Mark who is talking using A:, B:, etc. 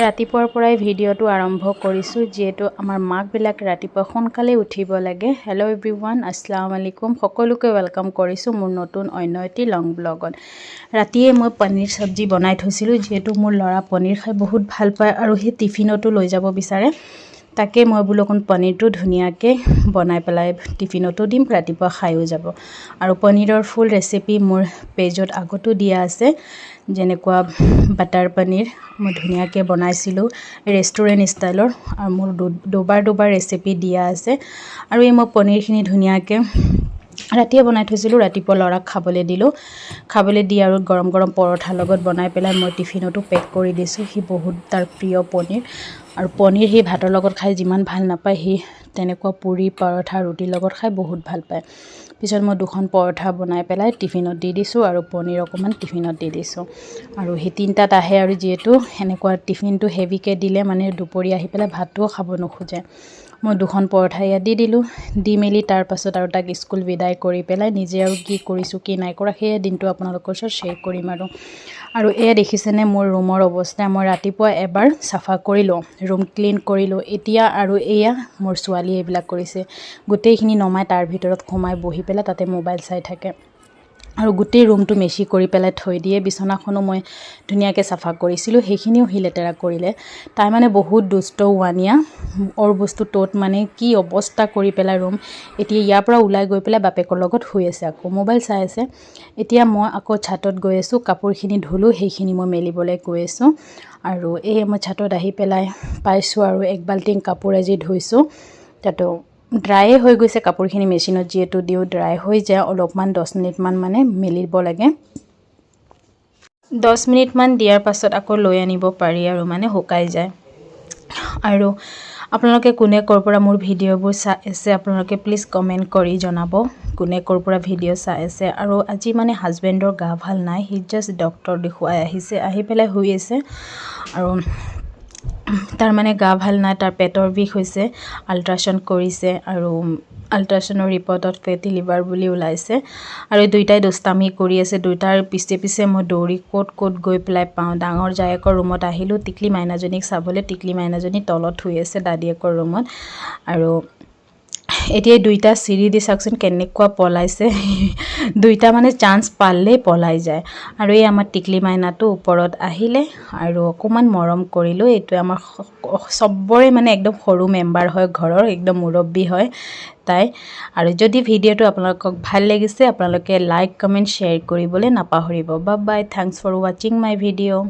A: ৰাতিপুৱাৰ পৰাই ভিডিঅ'টো আৰম্ভ কৰিছোঁ যিহেতু আমাৰ মাকবিলাক ৰাতিপুৱা সোনকালে উঠিব লাগে। হেল্ল' এভৰিৱান, আসসালামু আলাইকুম। সকলোকে ৱেলকাম কৰিছোঁ মোৰ নতুন অন্য এটি লং ব্লগত। ৰাতিয়ে মই পনীৰ চব্জি বনাই থৈছিলোঁ যিহেতু মোৰ ল'ৰা পনীৰ খাই বহুত ভাল পায় আৰু সেই টিফিনতো লৈ যাব বিচাৰে। তাকে মই বোলো অকণ পনীৰটো ধুনীয়াকৈ বনাই পেলাই টিফিনতো দিম, ৰাতিপুৱা খায়ো যাব। আৰু পনীৰৰ ফুল ৰেচিপি মোৰ পেজত আগতো দিয়া আছে, যেনেকুৱা বাটাৰ পনীৰ মই ধুনীয়াকৈ বনাইছিলোঁ ৰেষ্টুৰেণ্ট ষ্টাইলৰ, আৰু মোৰ দুবাৰ ৰেচিপি দিয়া আছে। আৰু এই মই পনীৰখিনি ধুনীয়াকৈ ৰাতিয়ে বনাই থৈছিলোঁ, ৰাতিপুৱা ল'ৰাক খাবলৈ দি আৰু গৰম গৰম পৰঠাৰ লগত বনাই পেলাই মই টিফিনতো পেক কৰি দিছোঁ। সি বহুত তাৰ প্ৰিয় পনীৰ, আৰু পনীৰ সি ভাতৰ লগত খাই যিমান ভাল নাপায় সি তেনেকুৱা পুৰি পৰঠা ৰুটিৰ লগত খাই বহুত ভাল পায়। পিছত মই 2খন পৰঠা বনাই পেলাই টিফিনত দি দিছোঁ আৰু পনীৰ অকণমান টিফিনত দি দিছোঁ। আৰু সি 3টাত আহে, আৰু যিহেতু সেনেকুৱা টিফিনটো হেভিকৈ দিলে মানে দুপৰীয়া আহি পেলাই ভাতটোও খাব নোখোজে। মই 2খন পৰঠা ইয়াত দি দিলোঁ, দি মেলি তাৰপাছত আৰু তাক স্কুল বিদায় কৰি পেলাই নিজে আৰু কি কৰিছোঁ কি নাই কৰা সেয়ে দিনটো আপোনালোকৰ ওচৰত শ্বেয়াৰ কৰিম। আৰু এয়া দেখিছেনে মোৰ ৰুমৰ অৱস্থা। মই ৰাতিপুৱা এবাৰ চাফা কৰিলোঁ, ৰুম ক্লিন কৰিলোঁ। এতিয়া আৰু এয়া মোৰ ছোৱালীয়ে এইবিলাক কৰিছে, গোটেইখিনি নমাই তাৰ ভিতৰত সোমাই বহি পেলাই তাতে মোবাইল চাই থাকে আৰু গোটেই ৰুমটো মেচি কৰি পেলাই থৈ দিয়ে। বিচনাখনো মই ধুনীয়াকৈ চাফা কৰিছিলোঁ, সেইখিনিও সি লেতেৰা কৰিলে। তাই মানে বহুত দুষ্ট ওৱানিয়া, ওৰ বস্তু ত'ত মানে কি অৱস্থা কৰি পেলাই ৰুম। এতিয়া ইয়াৰ পৰা ওলাই গৈ পেলাই বাপেকৰ লগত শুই আছে, আকৌ মোবাইল চাই আছে। এতিয়া মই আকৌ ছাতত গৈ আছোঁ, কাপোৰখিনি ধুলোঁ সেইখিনি মই মেলিবলৈ গৈ আছোঁ। আৰু এই মই ছাতত আহি পেলাই পাইছোঁ আৰু 1 বাল্টিং কাপোৰ আজি ধুইছোঁ, তাতো ড্ৰায়ে হৈ গৈছে কাপোৰখিনি। মেচিনত যিহেতু দিওঁ ড্ৰাই হৈ যায়, অলপমান 10 মিনিটমান মানে মেলিব লাগে। 10 মিনিটমান দিয়াৰ পাছত আকৌ লৈ আনিব পাৰি আৰু মানে শুকাই যায়। আৰু আপোনালোকে কোনে ক'ৰ পৰা মোৰ ভিডিঅ'বোৰ চাই আছে আপোনালোকে প্লিজ কমেণ্ট কৰি জনাব, কোনে ক'ৰ পৰা ভিডিঅ' চাই আছে। আৰু আজি মানে হাজবেণ্ডৰ গা ভাল নাই, সি জাষ্ট ডক্টৰ দেখুৱাই আহিছে, আহি পেলাই শুই আছে। আৰু তাৰ মানে গা ভাল নাই, তাৰ পেটৰ বিষ হৈছে, আল্ট্ৰাচাউণ্ড কৰিছে আৰু আল্ট্ৰাচাউণ্ডৰ ৰিপৰ্টত ফেটি লিভাৰ বুলি ওলাইছে। আৰু 2টাই দুষ্টামি কৰি আছে, 2টাৰ পিছে মই দৌৰি ক'ত গৈ পেলাই পাওঁ। ডাঙৰ জায়েকৰ ৰুমত আহিলোঁ টিকলি মাইনাজনীক চাবলৈ, টিকলি মাইনাজনী তলত শুই আছে দাদীয়েকৰ ৰুমত। আৰু এতিয়া 2টা চিৰি দি চাওকচোন কেনেকুৱা পলাইছে, 2টা মানে চান্স পালেই পলাই যায়। আৰু এই আমাৰ টিকলি মাইনাটো ওপৰত আহিলে আৰু অকণমান মৰম কৰিলোঁ। এইটোৱে আমাৰ চবৰে মানে একদম সৰু মেম্বাৰ হয়, ঘৰৰ একদম মুৰব্বী হয় তাই। আৰু যদি ভিডিঅ'টো আপোনালোকক ভাল লাগিছে আপোনালোকে লাইক কমেণ্ট শ্বেয়াৰ কৰিবলৈ নাপাহৰিব। বাই বাই, থেংকছ ফৰ ৱাচিং মাই ভিডিঅ'।